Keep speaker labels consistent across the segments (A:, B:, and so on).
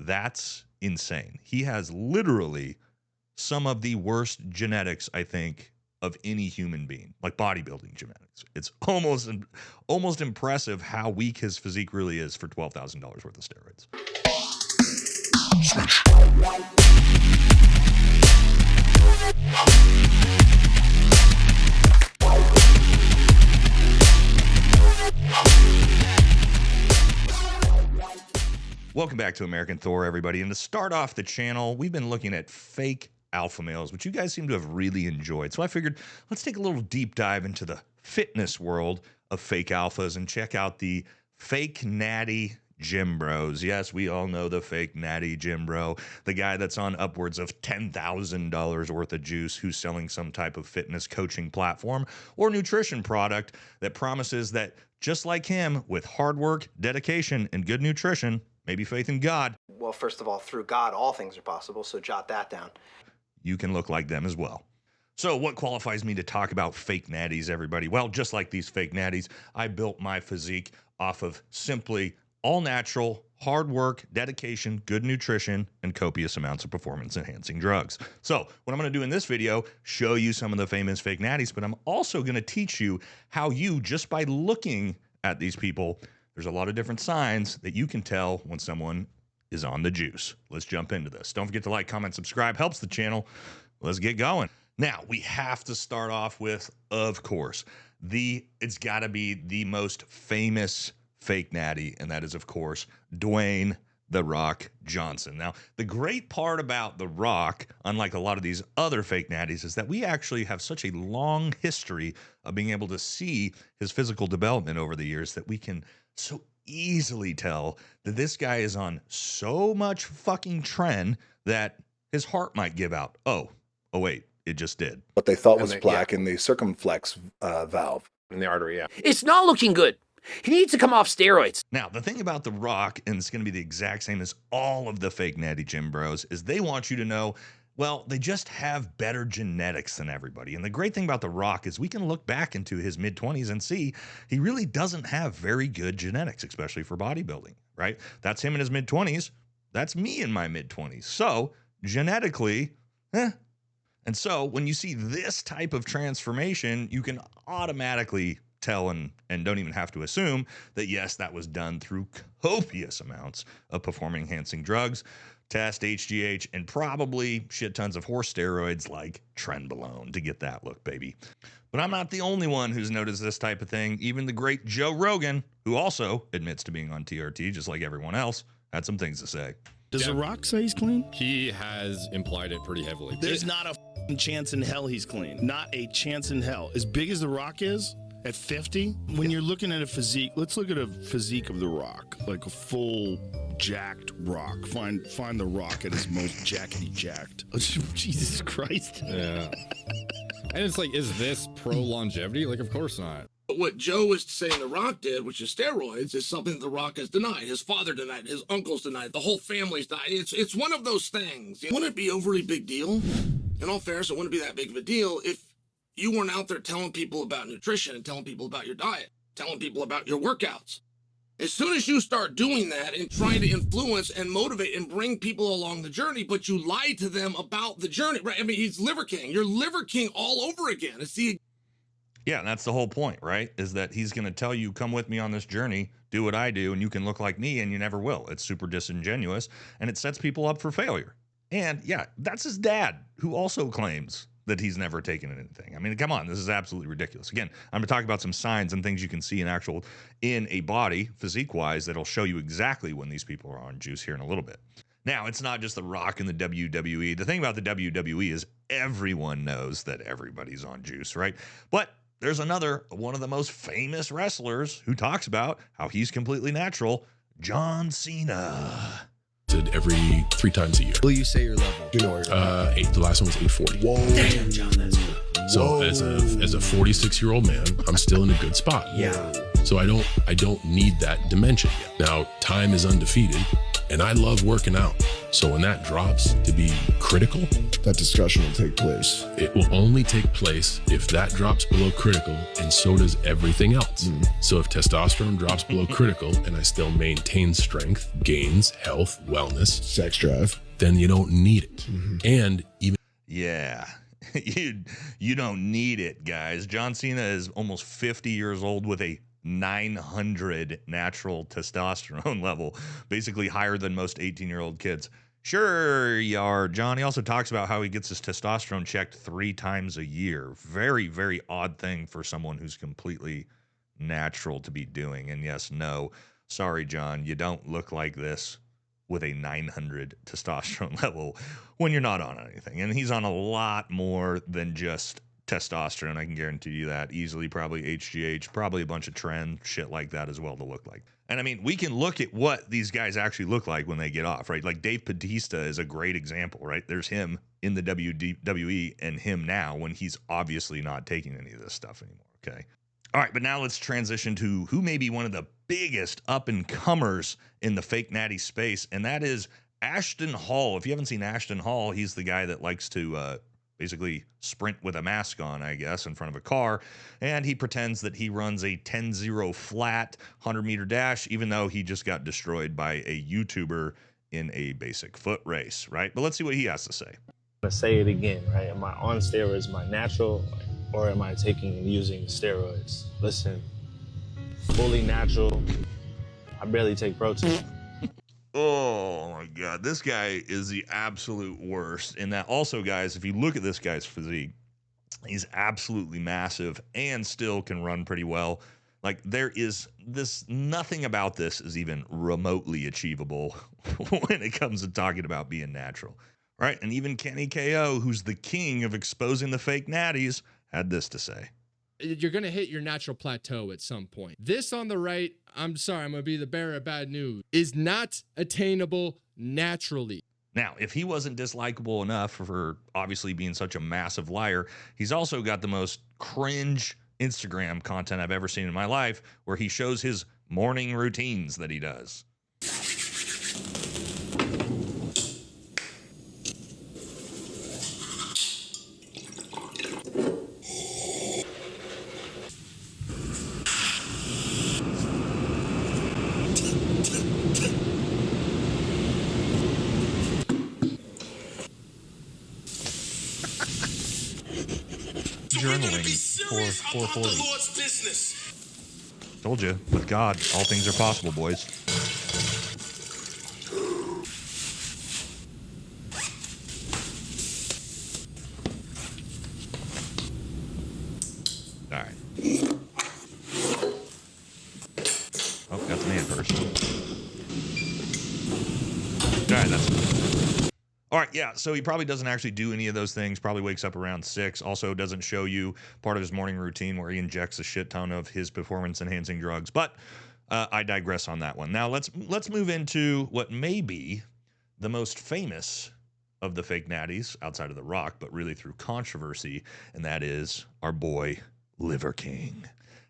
A: That's insane. He has literally some of the worst genetics, I think, of any human being, like bodybuilding genetics. It's almost impressive how weak his physique really is for $12,000 worth of steroids. Welcome back to American Thor, everybody. And to start off the channel, we've been looking at fake alpha males, which you guys seem to have really enjoyed. So I figured let's take a little deep dive into the fitness world of fake alphas and check out the fake natty gym bros. Yes, we all know the fake natty gym bro, the guy that's on upwards of $10,000 worth of juice who's selling some type of fitness coaching platform or nutrition product that promises that just like him, with hard work, dedication, and good nutrition, maybe faith in God.
B: Well, first of all, through God, all things are possible, so jot that down.
A: You can look like them as well. So what qualifies me to talk about fake natties, everybody? Well, just like these fake natties, I built my physique off of simply all natural, hard work, dedication, good nutrition, and copious amounts of performance-enhancing drugs. So what I'm going to do in this video, show you some of the famous fake natties, but I'm also going to teach you how you, just by looking at these people, there's a lot of different signs that you can tell when someone is on the juice. Let's jump into this. Don't forget to like, comment, subscribe. Helps the channel. Let's get going. Now, we have to start off with, of course, it's got to be the most famous fake natty, and that is, of course, Dwayne "The Rock" Johnson. Now, the great part about The Rock, unlike a lot of these other fake natties, is that we actually have such a long history of being able to see his physical development over the years that we can so easily tell that this guy is on so much fucking trend that his heart might give out. Oh wait, it just did.
C: What they thought was plaque in the circumflex valve.
D: In the artery, yeah.
E: It's not looking good. He needs to come off steroids.
A: Now, the thing about The Rock, and it's going to be the exact same as all of the fake natty gym bros, is they want you to know, well, they just have better genetics than everybody. And the great thing about The Rock is we can look back into his mid-20s and see he really doesn't have very good genetics, especially for bodybuilding, right? That's him in his mid-20s. That's me in my mid-20s. So, genetically, And so when you see this type of transformation, you can automatically tell and don't even have to assume that, yes, that was done through copious amounts of performance-enhancing drugs, test, HGH, and probably shit tons of horse steroids like Trenbolone to get that look, baby. But I'm not the only one who's noticed this type of thing. Even the great Joe Rogan, who also admits to being on TRT just like everyone else, had some things to say.
F: Does The Rock say he's clean?
D: He has implied it pretty heavily.
F: There's not a chance in hell he's clean. Not a chance in hell. As big as The Rock is, at 50, when you're looking at a physique, let's look at a physique of The Rock, like a full jacked Rock. Find The Rock at his most jackety-jacked. Oh, Jesus Christ.
D: Yeah. And it's like, is this pro-longevity? Like, of course not.
G: But what Joe is saying The Rock did, which is steroids, is something The Rock has denied. His father denied, his uncles denied, the whole family's denied. It's one of those things. Wouldn't it be overly big deal? In all fairness, it wouldn't be that big of a deal if you weren't out there telling people about nutrition and telling people about your diet, telling people about your workouts. As soon as you start doing that and trying to influence and motivate and bring people along the journey, but you lie to them about the journey, right? I mean, he's Liver King. You're Liver King all over again. It's the...
A: Yeah, and that's the whole point, right? Is that he's going to tell you, come with me on this journey, do what I do, and you can look like me, and you never will. It's super disingenuous, and it sets people up for failure. And yeah, that's his dad, who also claims that he's never taken anything. I mean, come on, this is absolutely ridiculous. Again, I'm going to talk about some signs and things you can see in a body, physique-wise, that'll show you exactly when these people are on juice here in a little bit. Now, it's not just The Rock and the WWE. The thing about the WWE is everyone knows that everybody's on juice, right? But there's one of the most famous wrestlers who talks about how he's completely natural, John Cena.
H: Every 3 times a year.
I: Will you say your level?
H: You know, 8. The last one was 840.
I: Whoa. Damn, John, that's good.
H: So as a 46-year-old man, I'm still in a good spot.
I: Yeah.
H: So I don't need that dimension yet. Now, time is undefeated. And I love working out. So when that drops to be critical,
J: that discussion will take place.
H: It will only take place if that drops below critical, and so does everything else. So if testosterone drops below critical and I still maintain strength, gains, health, wellness,
J: sex drive,
H: then you don't need it. And even
A: Yeah, you don't need it, guys. John Cena is almost 50 years old with a 900 natural testosterone level, basically higher than most 18-year-old kids. Sure you are, John. He also talks about how he gets his testosterone checked 3 times a year. Very, very odd thing for someone who's completely natural to be doing. And yes, no, sorry, John, you don't look like this with a 900 testosterone level when you're not on anything. And he's on a lot more than just testosterone. I can guarantee you that easily. Probably HGH, probably a bunch of trend shit like that as well to look like. And I mean, we can look at what these guys actually look like when they get off, right? Like Dave Bautista is a great example, right? There's him in the WWE and him now when he's obviously not taking any of this stuff anymore, okay? All right, but now let's transition to who may be one of the biggest up-and-comers in the fake natty space, and that is Ashton Hall. If you haven't seen Ashton Hall, he's the guy that likes to basically sprint with a mask on, I guess, in front of a car, and he pretends that he runs a 10-0 flat 100-meter dash, even though he just got destroyed by a YouTuber in a basic foot race, right? But let's see what he has to say.
K: I'm gonna say it again, right? Am I on steroids? Am I natural? Or am I taking and using steroids? Listen, fully natural. I barely take protein.
A: Oh my God, this guy is the absolute worst. And that also, guys, if you look at this guy's physique, he's absolutely massive and still can run pretty well. Like there is this, nothing about this is even remotely achievable when it comes to talking about being natural, right? And even Kenny KO, who's the king of exposing the fake natties, had this to say.
L: You're going to hit your natural plateau at some point. This on the right, I'm sorry, I'm going to be the bearer of bad news, is not attainable naturally.
A: Now, if he wasn't dislikable enough for obviously being such a massive liar, he's also got the most cringe Instagram content I've ever seen in my life, where he shows his morning routines that he does. Journaling for 440. Told you, with God, all things are possible, boys. All right. Oh, got the man first. All right, that's... All right, yeah, so he probably doesn't actually do any of those things, probably wakes up around 6, also doesn't show you part of his morning routine where he injects a shit ton of his performance-enhancing drugs, but I digress on that one. Now, let's move into what may be the most famous of the fake natties, outside of The Rock, but really through controversy, and that is our boy, Liver King.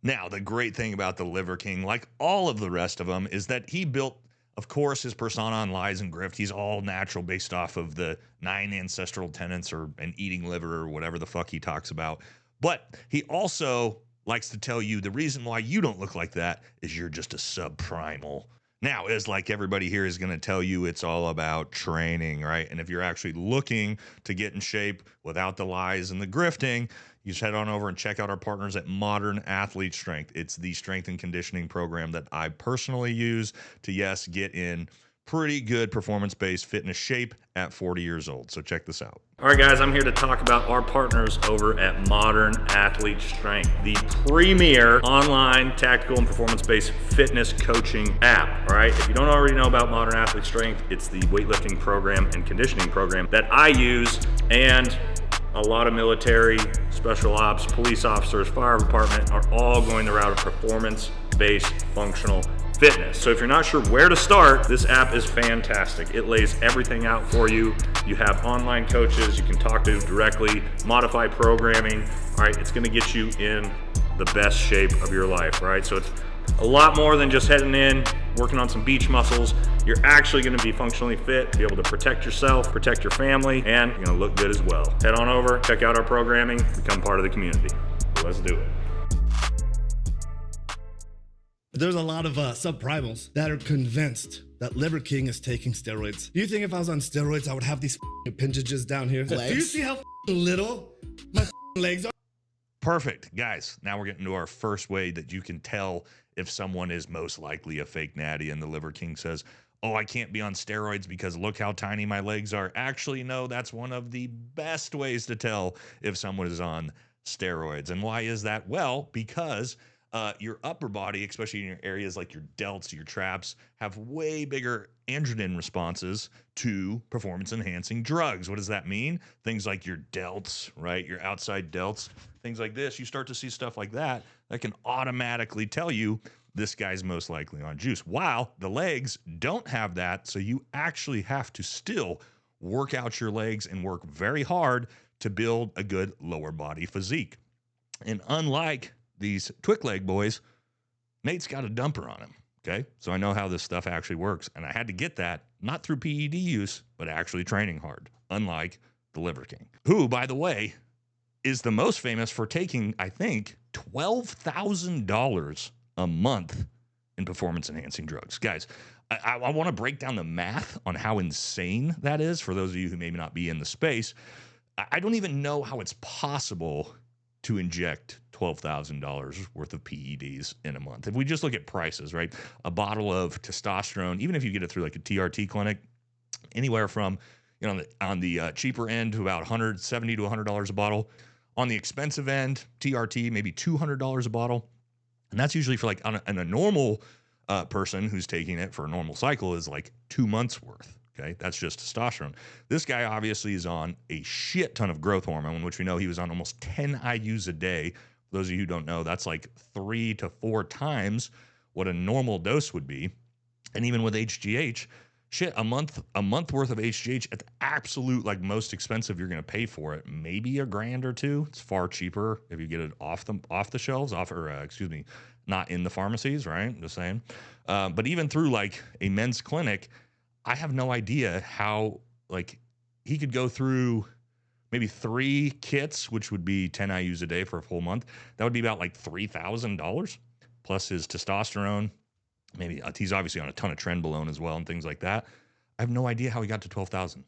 A: Now, the great thing about the Liver King, like all of the rest of them, is that he built, of course, his persona on lies and grift. He's all natural based off of the 9 ancestral tenets or an eating liver or whatever the fuck he talks about. But he also likes to tell you the reason why you don't look like that is you're just a subprimal. Now, as like everybody here is going to tell you, it's all about training, right? And if you're actually looking to get in shape without the lies and the grifting, you just head on over and check out our partners at Modern Athlete Strength. It's the strength and conditioning program that I personally use to, yes, get in pretty good performance-based fitness shape at 40 years old. So check this out. All right, guys, I'm here to talk about our partners over at Modern Athlete Strength, the premier online tactical and performance-based fitness coaching app. All right, if you don't already know about Modern Athlete Strength, it's the weightlifting program and conditioning program that I use, and a lot of military, special ops, police officers, fire department are all going the route of performance-based functional fitness. So if you're not sure where to start, this app is fantastic. It lays everything out for you. You have online coaches you can talk to directly, modify programming. All right, it's gonna get you in the best shape of your life, right? So it's a lot more than just heading in, working on some beach muscles, you're actually going to be functionally fit, be able to protect yourself, protect your family, and you're going to look good as well. Head on over, check out our programming, become part of the community. Let's do it.
M: There's a lot of subprimals that are convinced that Liver King is taking steroids. Do you think if I was on steroids, I would have these appendages down here?
I: Legs?
M: Do you see how little my legs are?
A: Perfect. Guys, now we're getting to our first way that you can tell if someone is most likely a fake natty. And the Liver King says, oh, I can't be on steroids because look how tiny my legs are. Actually, no, that's one of the best ways to tell if someone is on steroids. And why is that? Well, because your upper body, especially in your areas like your delts, your traps, have way bigger androgen responses to performance-enhancing drugs. What does that mean? Things like your delts, right? Your outside delts, things like this. You start to see stuff like that that can automatically tell you this guy's most likely on juice. While the legs don't have that, so you actually have to still work out your legs and work very hard to build a good lower body physique. And unlike these Twick leg boys, Nate's got a dumper on him. Okay, so I know how this stuff actually works, and I had to get that not through PED use, but actually training hard, unlike the Liver King, who, by the way, is the most famous for taking, I think, $12,000 a month in performance-enhancing drugs. Guys, I want to break down the math on how insane that is for those of you who may not be in the space. I don't even know how it's possible to inject $12,000 worth of PEDs in a month. If we just look at prices, right? A bottle of testosterone, even if you get it through like a TRT clinic, anywhere from, you know, on the cheaper end to about $170 to $100 a bottle. On the expensive end, TRT, maybe $200 a bottle. And that's usually for like on a normal person who's taking it for a normal cycle is like 2 months worth. Okay, that's just testosterone. This guy obviously is on a shit ton of growth hormone, which we know he was on almost 10 IUs a day. For those of you who don't know, that's like 3 to 4 times what a normal dose would be. And even with HGH, shit, a month worth of HGH at the absolute like most expensive you're going to pay for it, maybe $1,000 or $2,000. It's far cheaper if you get it off the shelves, not in the pharmacies, right? Just saying. But even through like a men's clinic, I have no idea how, like, he could go through maybe 3 kits, which would be 10 IUs a day for a full month. That would be about like $3,000 plus his testosterone. Maybe he's obviously on a ton of trenbolone as well and things like that. I have no idea how he got to 12,000.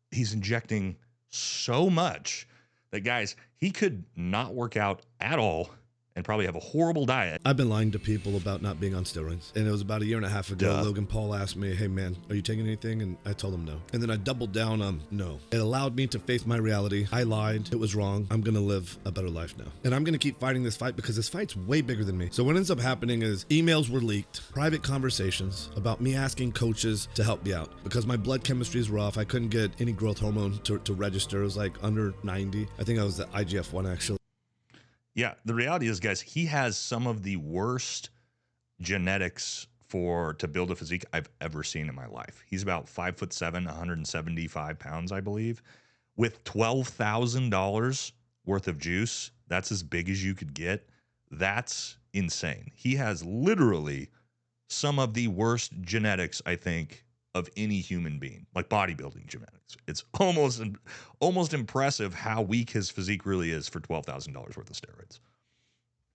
A: He's injecting so much that, guys, he could not work out at all and probably have a horrible diet.
M: I've been lying to people about not being on steroids. And it was about 1.5 years ago,
A: Duh.
M: Logan Paul asked me, hey man, are you taking anything? And I told him no. And then I doubled down on no. It allowed me to face my reality. I lied. It was wrong. I'm gonna live a better life now. And I'm gonna keep fighting this fight because this fight's way bigger than me. So what ends up happening is emails were leaked, private conversations about me asking coaches to help me out because my blood chemistry is rough. I couldn't get any growth hormone to register. It was like under 90. I think I was the IGF-1 actually.
A: Yeah, the reality is, guys, he has some of the worst genetics to build a physique I've ever seen in my life. He's about 5'7", 175 pounds, I believe. With $12,000 worth of juice, that's as big as you could get. That's insane. He has literally some of the worst genetics, I think, of any human being, like bodybuilding genetics. It's almost impressive how weak his physique really is for $12,000 worth of steroids.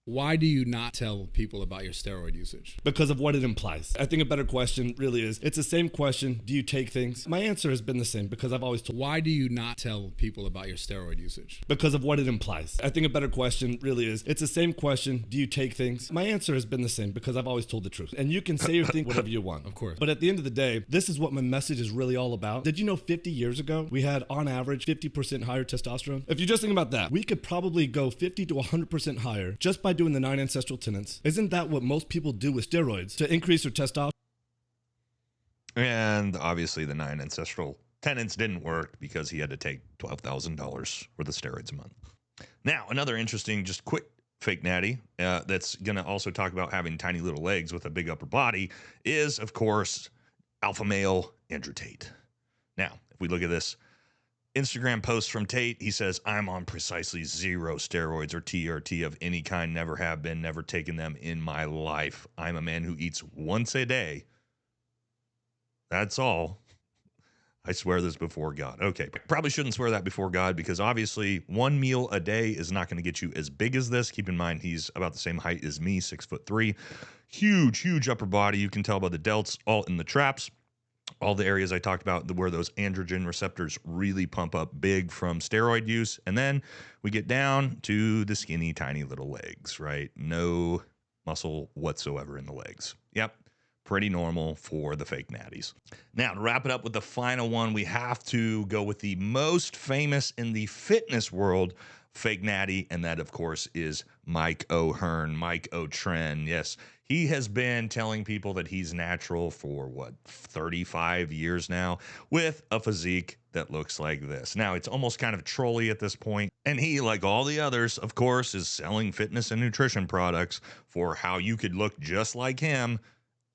L: Why do you not tell people about your steroid usage?
M: Because of what it implies. I think a better question really is, it's the same question, do you take things? My answer has been the same because I've always told.
L: Why do you not tell people about your steroid usage?
M: Because of what it implies. I think a better question really is, it's the same question, do you take things? My answer has been the same because I've always told the truth. And you can say or think whatever you want.
L: Of course.
M: But at the end of the day, this is what my message is really all about. Did you know 50 years ago, we had on average 50% higher testosterone? If you just think about that, we could probably go 50 to 100% higher just by doing the 9 ancestral tenets. Isn't that what most people do with steroids to increase their testosterone?
A: And obviously the 9 ancestral tenets didn't work because he had to take $12,000 worth of steroids a month. Now, another interesting, just quick fake natty that's going to also talk about having tiny little legs with a big upper body is, of course, alpha male Andrew Tate. Now, if we look at this, Instagram post from Tate. He says, I'm on precisely 0 steroids or TRT of any kind. Never have been, never taken them in my life. I'm a man who eats once a day. That's all. I swear this before God. Okay, probably shouldn't swear that before God because obviously 1 meal a day is not going to get you as big as this. Keep in mind, he's about the same height as me, 6'3". Huge upper body. You can tell by the delts all in the traps. All the areas I talked about where those androgen receptors really pump up big from steroid use. And then we get down to the skinny, tiny little legs, right? No muscle whatsoever in the legs. Yep. Pretty normal for the fake natties. Now, to wrap it up with the final one, we have to go with the most famous in the fitness world fake natty, and that, of course, is Mike O'Hearn, Mike O'Tren. Yes, he has been telling people that he's natural for, 35 years now, with a physique that looks like this. Now, it's almost kind of trolly at this point, and he, like all the others, of course, is selling fitness and nutrition products for how you could look just like him,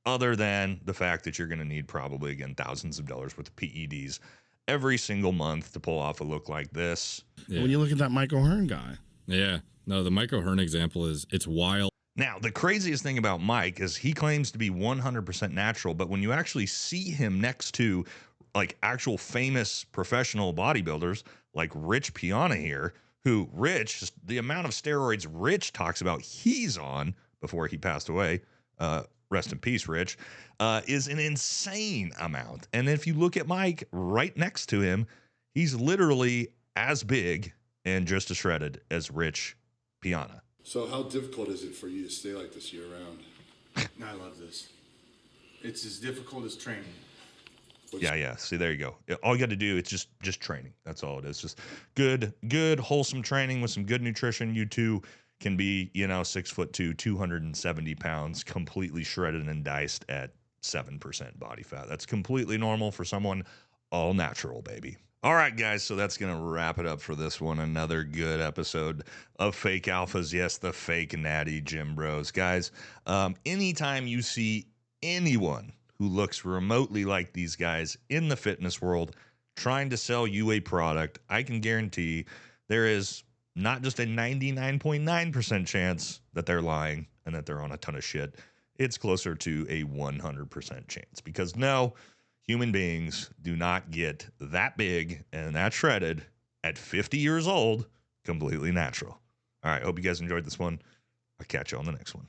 A: other than the fact that you're going to need probably, again, thousands of dollars worth of PEDs every single month to pull off a look like this.
F: Yeah. When you look at that Mike O'Hearn guy.
D: Yeah. No, the Mike O'Hearn example it's wild.
A: Now, the craziest thing about Mike is he claims to be 100% natural, but when you actually see him next to like actual famous professional bodybuilders like Rich Piana here, who Rich, the amount of steroids Rich talks about he's on before he passed away, rest in peace, Rich, is an insane amount. And if you look at Mike right next to him, he's literally as big and just as shredded as Rich Piana.
J: So how difficult is it for you to stay like this year round?
I: I love this. It's as difficult as training.
A: Yeah. See, there you go. All you got to do, it's just training. That's all it is. Just good, wholesome training with some good nutrition. You two can be, 6'2", 270 pounds, completely shredded and diced at 7% body fat. That's completely normal for someone all natural, baby. All right, guys, so that's going to wrap it up for this one. Another good episode of Fake Alphas. Yes, the fake natty gym bros. Guys, anytime you see anyone who looks remotely like these guys in the fitness world trying to sell you a product, I can guarantee there is not just a 99.9% chance that they're lying and that they're on a ton of shit. It's closer to a 100% chance because no, human beings do not get that big and that shredded at 50 years old completely natural. All right, hope you guys enjoyed this one. I'll catch you on the next one.